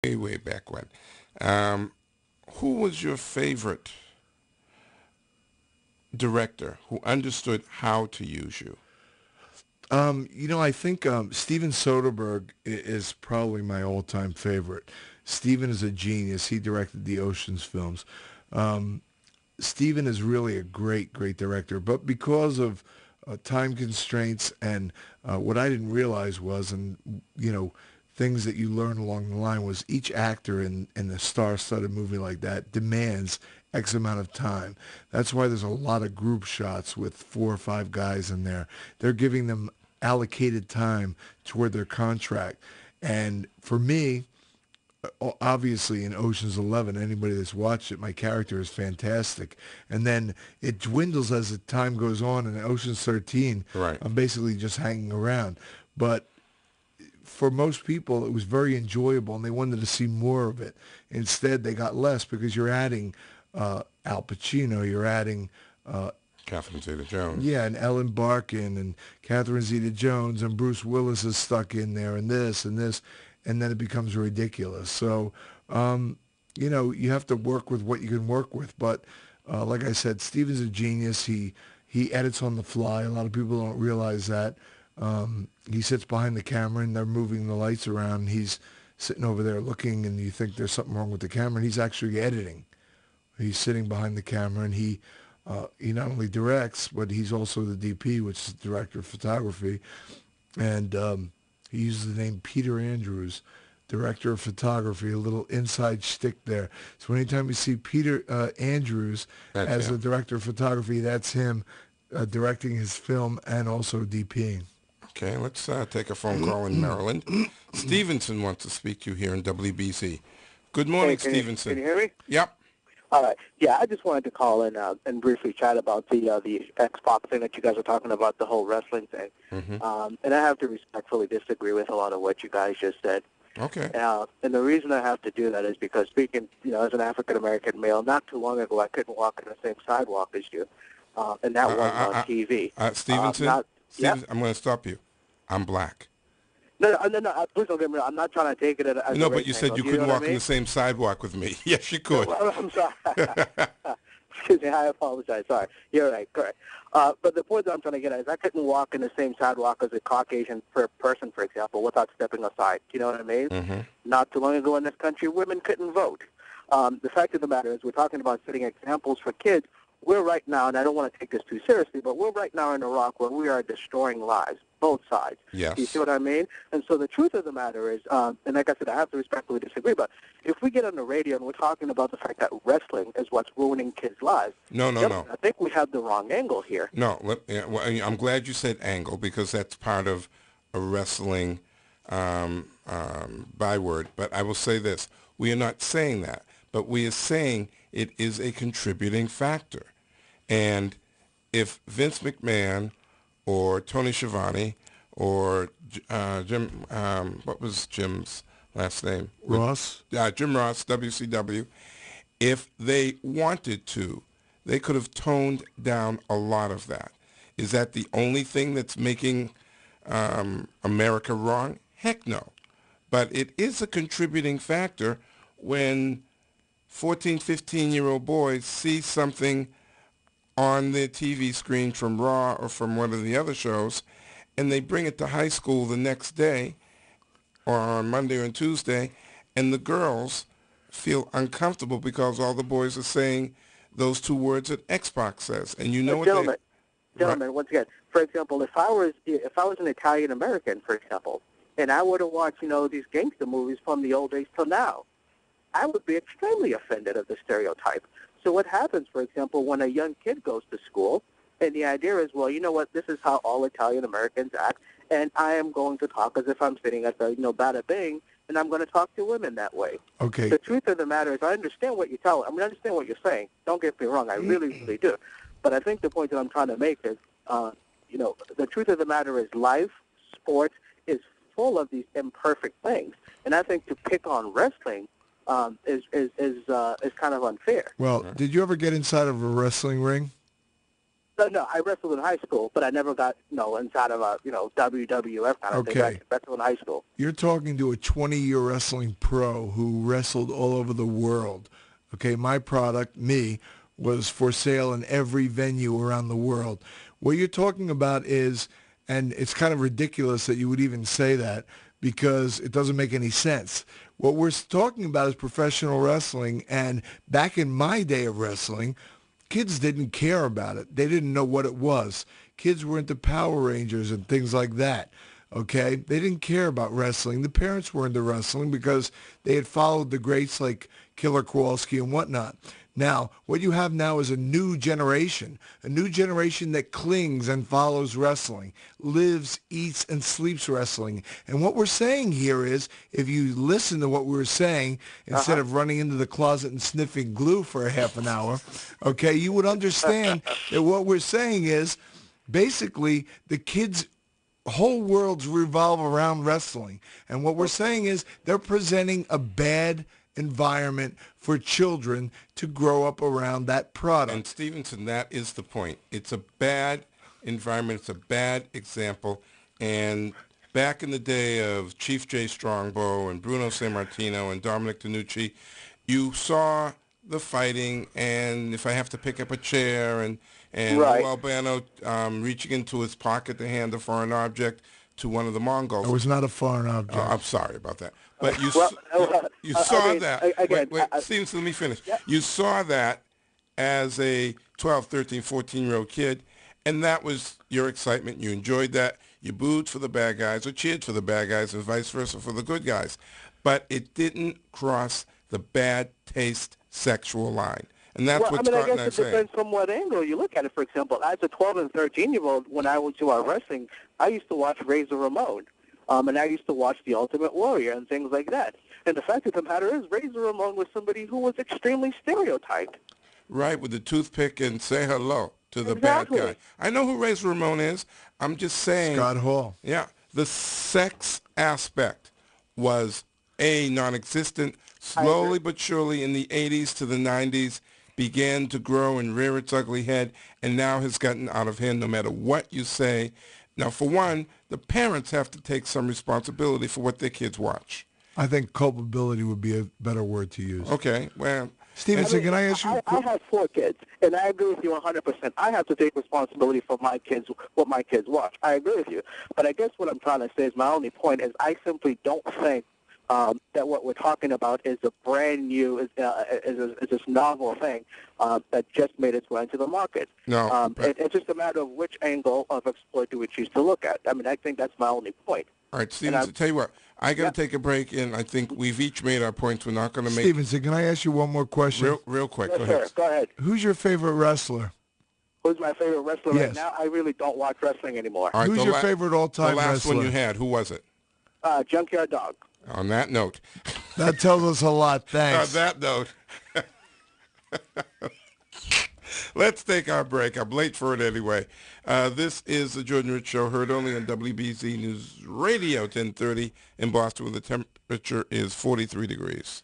way back when. Um, who was your favorite director who understood how to use you? I think Steven Soderbergh is probably my all-time favorite. Steven is a genius. He directed the Ocean's films. Um, Steven is really a great, great director, but because of time constraints and what I didn't realize was, and things that you learn along the line was each actor in a star-studded movie like that demands X amount of time. That's why there's a lot of group shots with 4 or 5 guys in there. They're giving them allocated time toward their contract. And for me, obviously in Ocean's 11, anybody that's watched it, my character is fantastic. And then it dwindles as the time goes on. And in Ocean's 13, Right. I'm basically just hanging around. But for most people, it was very enjoyable, and they wanted to see more of it. Instead, they got less because you're adding Al Pacino, you're adding Catherine Zeta-Jones. yeah, and Ellen Barkin and Catherine Zeta-Jones and Bruce Willis is stuck in there and this, and then it becomes ridiculous. So, you have to work with what you can work with. But like I said, Steven's a genius. He edits on the fly. A lot of people don't realize that. He sits behind the camera and they're moving the lights around. He's sitting over there looking, and you think there's something wrong with the camera, and he's actually editing. He's sitting behind the camera, and he not only directs, but he's also the DP, which is the director of photography. And he uses the name Peter Andrews, director of photography, a little inside shtick there. So anytime you see Peter Andrews That's as him. the director of photography, that's him directing his film and also DPing. Okay, let's take a phone call in Maryland. Stevenson wants to speak to you here in WBC. Good morning, Hey, Stevenson. can you hear me? Yep. All right. Yeah, I just wanted to call in and briefly chat about the Xbox thing that you guys are talking about, the whole wrestling thing. And I have to respectfully disagree with a lot of what you guys just said. Okay. And the reason I have to do that is because speaking, as an African-American male, not too long ago I couldn't walk on the same sidewalk as you, and that was on TV. Stevenson, Yeah. I'm going to stop you. I'm black. No, please don't get me wrong. I'm not trying to take it as No, a but race you said angle. you know couldn't what I walk on mean? the same sidewalk with me. Yes, you could. Well, I'm sorry. Excuse me, I apologize. Sorry. You're right, correct. But the point that I'm trying to get at is I couldn't walk in the same sidewalk as a Caucasian person, for example, without stepping aside. Do you know what I mean? Not too long ago in this country, women couldn't vote. The fact of the matter is we're talking about setting examples for kids. We're right now, and I don't want to take this too seriously, but we're right now in Iraq where we are destroying lives, both sides. Yes. You see what I mean? And so the truth of the matter is, and like I said, I have to respectfully disagree, but if we get on the radio and we're talking about the fact that wrestling is what's ruining kids' lives, No. I think we have the wrong angle here. No, I'm glad you said angle because that's part of a wrestling byword. But I will say this. We are not saying that, but we are saying it is a contributing factor. And if Vince McMahon or Tony Schiavone or Jim, what was Jim's last name? Ross? Jim Ross, WCW, if they wanted to, they could have toned down a lot of that. Is that the only thing that's making America wrong? Heck no. But it is a contributing factor when 14, 15-year-old boys see something on their TV screen from Raw or from one of the other shows, and they bring it to high school the next day or on Monday or Tuesday, and the girls feel uncomfortable because all the boys are saying those two words that Xbox says. And you know what Gentlemen, once again, for example, if I was an Italian American, for example, and I were to watch, these gangster movies from the old days till now, I would be extremely offended of the stereotype. So what happens, for example, when a young kid goes to school, and the idea is, well, you know what, this is how all Italian Americans act, and I am going to talk as if I'm sitting at the, Bada Bing, and I'm going to talk to women that way. Okay. The truth of the matter is I understand what I understand what you're saying. Don't get me wrong. I really, really do. But I think the point that I'm trying to make is, the truth of the matter is life, sports, is full of these imperfect things. And I think to pick on wrestling is kind of unfair. Well, did you ever get inside of a wrestling ring? No, I wrestled in high school, but I never got, inside of a, WWF kind of thing. I wrestled in high school. You're talking to a 20-year wrestling pro who wrestled all over the world. Okay, my product, me, was for sale in every venue around the world. What you're talking about is, and it's kind of ridiculous that you would even say that because it doesn't make any sense. What we're talking about is professional wrestling, and back in my day of wrestling, kids didn't care about it. They didn't know what it was. Kids were into Power Rangers and things like that, okay? They didn't care about wrestling. The parents were into wrestling because they had followed the greats like Killer Kowalski and whatnot. Now, what you have now is a new generation that clings and follows wrestling, lives, eats, and sleeps wrestling. And what we're saying here is, if you listen to what we were saying, instead of running into the closet and sniffing glue for a half an hour, okay, you would understand that what we're saying is, basically, the kids' whole worlds revolve around wrestling. And what we're saying is, they're presenting a bad environment for children to grow up around that product. And Stevenson, that is the point. It's a bad environment. It's a bad example. And back in the day of Chief Jay Strongbow and Bruno Sammartino and Dominic DeNucci, you saw the fighting, and if I have to pick up a chair, and Lou Albano reaching into his pocket to hand a foreign object to one of the Mongols. It was not a foreign object. I'm sorry about that. But you saw that. Again, wait, Stevenson, let me finish. Yeah. You saw that as a 12, 13, 14-year-old kid, and that was your excitement. You enjoyed that. You booed for the bad guys or cheered for the bad guys and vice versa for the good guys. But it didn't cross the bad taste sexual line. And that's what Scott and I guess it depends from what angle you look at it. For example, as a 12 and 13-year-old, when I was to our wrestling, I used to watch Razor Ramon. And I used to watch The Ultimate Warrior and things like that. And the fact of the matter is, Razor Ramon was somebody who was extremely stereotyped. Right, with the toothpick and say hello to the bad guy. I know who Razor Ramon is. I'm just saying. Scott Hall. Yeah. The sex aspect was, non-existent. Slowly but surely in the 80s to the 90s began to grow and rear its ugly head, and now has gotten out of hand no matter what you say. Now, for one, the parents have to take some responsibility for what their kids watch. I think culpability would be a better word to use. Okay, well... Stevenson, can I ask you... I have 4 kids, and I agree with you 100%. I have to take responsibility for my kids, what my kids watch. I agree with you. But I guess what I'm trying to say is, my only point is, I simply don't think that what we're talking about is a brand new, is this novel thing that just made its way into the market. No. It's just a matter of which angle of exploit do we choose to look at. I mean, I think that's my only point. All right, Stevenson, tell you what, I got to take a break, and I think we've each made our points. We're not going to make... Stevenson, can I ask you one more question? Real quick. Yes, go ahead. Who's your favorite wrestler? Who's my favorite wrestler right now? I really don't watch wrestling anymore. All right, who's your favorite all-time wrestler? The last one you had, who was it? Junkyard Dog. On that note. That tells us a lot. Thanks. On that note. Let's take our break. I'm late for it anyway. This is the Jordan Rich Show, heard only on WBZ News Radio 1030 in Boston, where the temperature is 43 degrees.